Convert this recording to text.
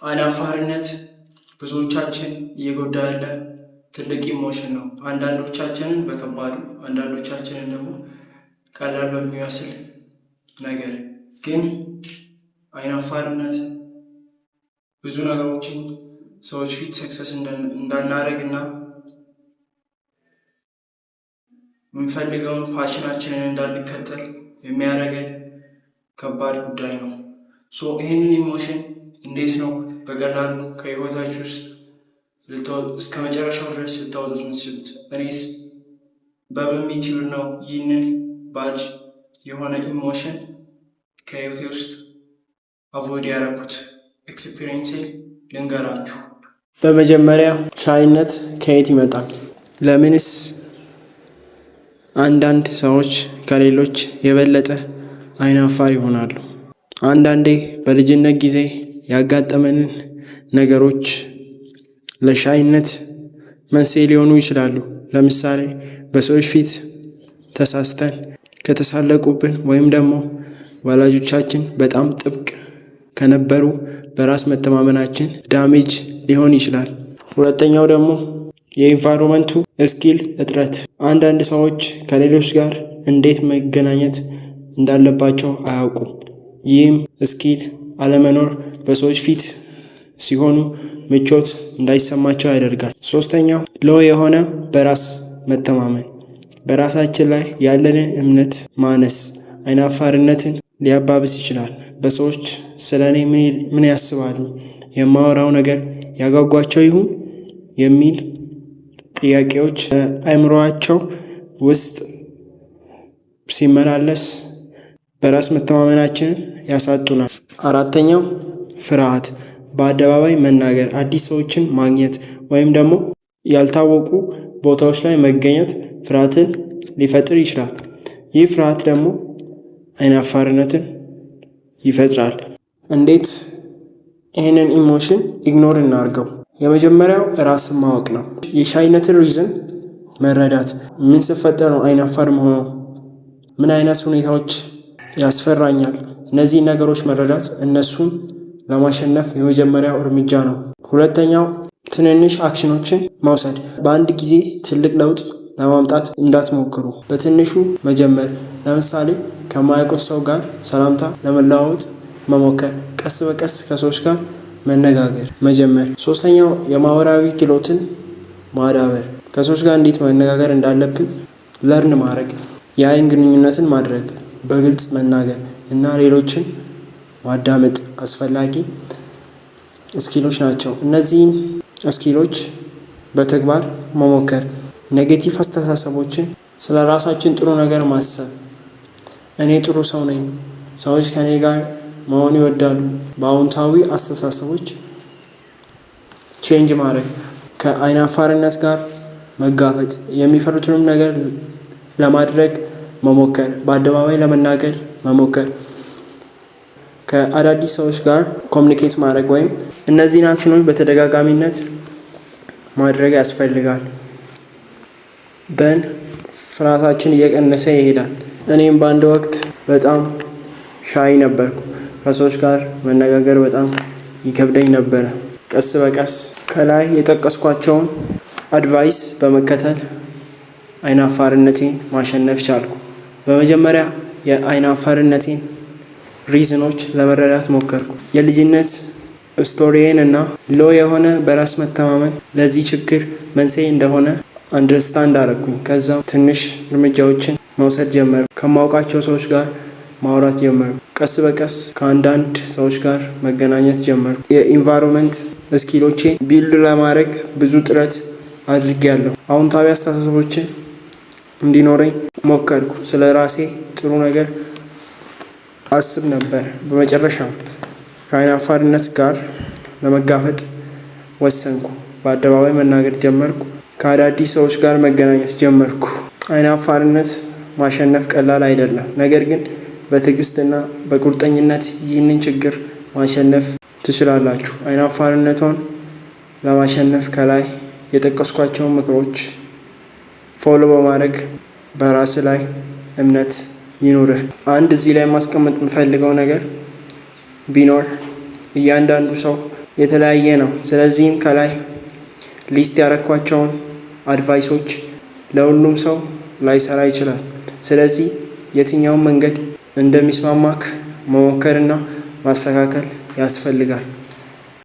አይናፋርነት ብዙዎቻችን እየጎዳ ያለ ትልቅ ኢሞሽን ነው። አንዳንዶቻችንን በከባዱ አንዳንዶቻችንን ደግሞ ቀላል በሚመስል ነገር ግን አይናፋርነት ብዙ ነገሮችን ሰዎች ፊት ሰክሰስ እንዳናደርግና የምንፈልገውን ፓሽናችንን እንዳንከተል የሚያደርገን ከባድ ጉዳይ ነው። ይህንን ኢሞሽን እንዴት ነው በቀላሉ ከህይወታችሁ ውስጥ እስከ መጨረሻው ድረስ ልታወጡት የምትችሉት? እኔስ በምን ሜትድ ነው ይህንን ባድ የሆነ ኢሞሽን ከህይወቴ ውስጥ አቮይድ ያደረኩት? ኤክስፒሪየንሴ ልንገራችሁ። በመጀመሪያ ሻይነት ከየት ይመጣል? ለምንስ አንዳንድ ሰዎች ከሌሎች የበለጠ አይናፋር ይሆናሉ? አንዳንዴ በልጅነት ጊዜ ያጋጠመንን ነገሮች ለሻይነት መንስኤ ሊሆኑ ይችላሉ። ለምሳሌ በሰዎች ፊት ተሳስተን ከተሳለቁብን ወይም ደግሞ ወላጆቻችን በጣም ጥብቅ ከነበሩ በራስ መተማመናችን ዳሜጅ ሊሆን ይችላል። ሁለተኛው ደግሞ የኢንቫይሮመንቱ ስኪል እጥረት። አንዳንድ ሰዎች ከሌሎች ጋር እንዴት መገናኘት እንዳለባቸው አያውቁም። ይህም ስኪል አለመኖር በሰዎች ፊት ሲሆኑ ምቾት እንዳይሰማቸው ያደርጋል። ሶስተኛው ሎ የሆነ በራስ መተማመን፣ በራሳችን ላይ ያለንን እምነት ማነስ አይናፋርነትን ሊያባብስ ይችላል። በሰዎች ስለ እኔ ምን ያስባሉ፣ የማወራው ነገር ያጓጓቸው ይሁን የሚል ጥያቄዎች በአእምሮአቸው ውስጥ ሲመላለስ በራስ መተማመናችንን ያሳጡናል። አራተኛው ፍርሃት፣ በአደባባይ መናገር፣ አዲስ ሰዎችን ማግኘት ወይም ደግሞ ያልታወቁ ቦታዎች ላይ መገኘት ፍርሃትን ሊፈጥር ይችላል። ይህ ፍርሃት ደግሞ አይናፋርነትን ይፈጥራል። እንዴት ይህንን ኢሞሽን ኢግኖር እናድርገው? የመጀመሪያው ራስን ማወቅ ነው። የሻይነትን ሪዝን መረዳት። ምን ስፈጠር ነው አይናፋር መሆኑ? ምን አይነት ሁኔታዎች ያስፈራኛል? እነዚህ ነገሮች መረዳት እነሱን ለማሸነፍ የመጀመሪያው እርምጃ ነው። ሁለተኛው ትንንሽ አክሽኖችን መውሰድ። በአንድ ጊዜ ትልቅ ለውጥ ለማምጣት እንዳትሞክሩ። በትንሹ መጀመር። ለምሳሌ ከማያውቁት ሰው ጋር ሰላምታ ለመለዋወጥ መሞከር። ቀስ በቀስ ከሰዎች ጋር መነጋገር መጀመር። ሶስተኛው የማህበራዊ ክህሎትን ማዳበር። ከሰዎች ጋር እንዴት መነጋገር እንዳለብን ለርን ማድረግ። የአይን ግንኙነትን ማድረግ፣ በግልጽ መናገር እና ሌሎችን ማዳመጥ አስፈላጊ ስኪሎች ናቸው። እነዚህን ስኪሎች በተግባር መሞከር። ኔጌቲቭ አስተሳሰቦችን፣ ስለ ራሳችን ጥሩ ነገር ማሰብ። እኔ ጥሩ ሰው ነኝ፣ ሰዎች ከኔ ጋር መሆን ይወዳሉ። በአዎንታዊ አስተሳሰቦች ቼንጅ ማድረግ። ከአይናፋርነት ጋር መጋፈጥ፣ የሚፈሩትንም ነገር ለማድረግ መሞከር፣ በአደባባይ ለመናገር መሞከር። ከአዳዲስ ሰዎች ጋር ኮሚኒኬት ማድረግ ወይም እነዚህን አክሽኖች በተደጋጋሚነት ማድረግ ያስፈልጋል። ፍርሃታችን እየቀነሰ ይሄዳል። እኔም በአንድ ወቅት በጣም ሻይ ነበርኩ። ከሰዎች ጋር መነጋገር በጣም ይከብደኝ ነበረ። ቀስ በቀስ ከላይ የጠቀስኳቸውን አድቫይስ በመከተል አይናፋርነቴን ማሸነፍ ቻልኩ። በመጀመሪያ የአይናፋርነቴን ሪዝኖች ለመረዳት ሞከርኩ። የልጅነት ስቶሪዬን እና ሎ የሆነ በራስ መተማመን ለዚህ ችግር መንስኤ እንደሆነ አንደርስታንድ አደረኩኝ። ከዛም ትንሽ እርምጃዎችን መውሰድ ጀመርኩ። ከማውቃቸው ሰዎች ጋር ማውራት ጀመርኩ። ቀስ በቀስ ከአንዳንድ ሰዎች ጋር መገናኘት ጀመርኩ። የኢንቫይሮንመንት ስኪሎቼ ቢልድ ለማድረግ ብዙ ጥረት አድርጌያለሁ። አዎንታዊ አስተሳሰቦችን እንዲኖረኝ ሞከርኩ። ስለ ራሴ ጥሩ ነገር አስብ ነበር። በመጨረሻም ከአይናፋርነት ጋር ለመጋፈጥ ወሰንኩ። በአደባባይ መናገር ጀመርኩ። ከአዳዲስ ሰዎች ጋር መገናኘት ጀመርኩ። አይናፋርነት ማሸነፍ ቀላል አይደለም፣ ነገር ግን በትዕግስትና በቁርጠኝነት ይህንን ችግር ማሸነፍ ትችላላችሁ። አይናፋርነቷን ለማሸነፍ ከላይ የጠቀስኳቸውን ምክሮች ፎሎ በማድረግ በራስ ላይ እምነት ይኑርህ። አንድ እዚህ ላይ ማስቀመጥ የምፈልገው ነገር ቢኖር እያንዳንዱ ሰው የተለያየ ነው። ስለዚህም ከላይ ሊስት ያረኳቸውን አድቫይሶች ለሁሉም ሰው ላይሰራ ይችላል። ስለዚህ የትኛውን መንገድ እንደሚስማማክ መሞከርና ማስተካከል ያስፈልጋል።